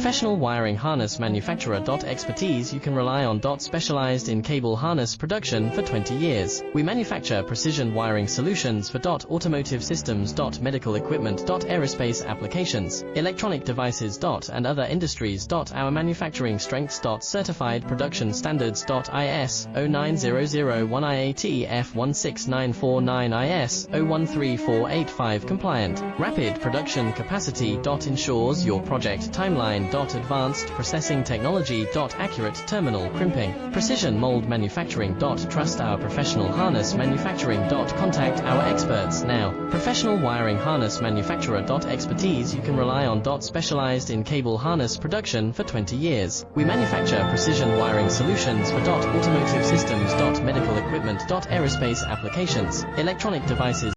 Professional wiring harness manufacturer. Expertise you can rely on. Specialized in cable harness production for 20 years. We manufacture precision wiring solutions for automotive systems, medical equipment, aerospace applications, electronic devices, and other industries. Our manufacturing strengths. Certified production standards. IS 09001 IATF 16949 IS 013485 compliant. Rapid production capacity. Ensures your project timeline. Advanced processing technology. Accurate terminal crimping. Precision mold manufacturing. Trust our professional harness manufacturing. Contact our experts now. Professional wiring harness manufacturer. Expertise you can rely on. Specialized in cable harness production for 20 years. We manufacture precision wiring solutions for automotive systems, medical equipment, aerospace applications, electronic devices.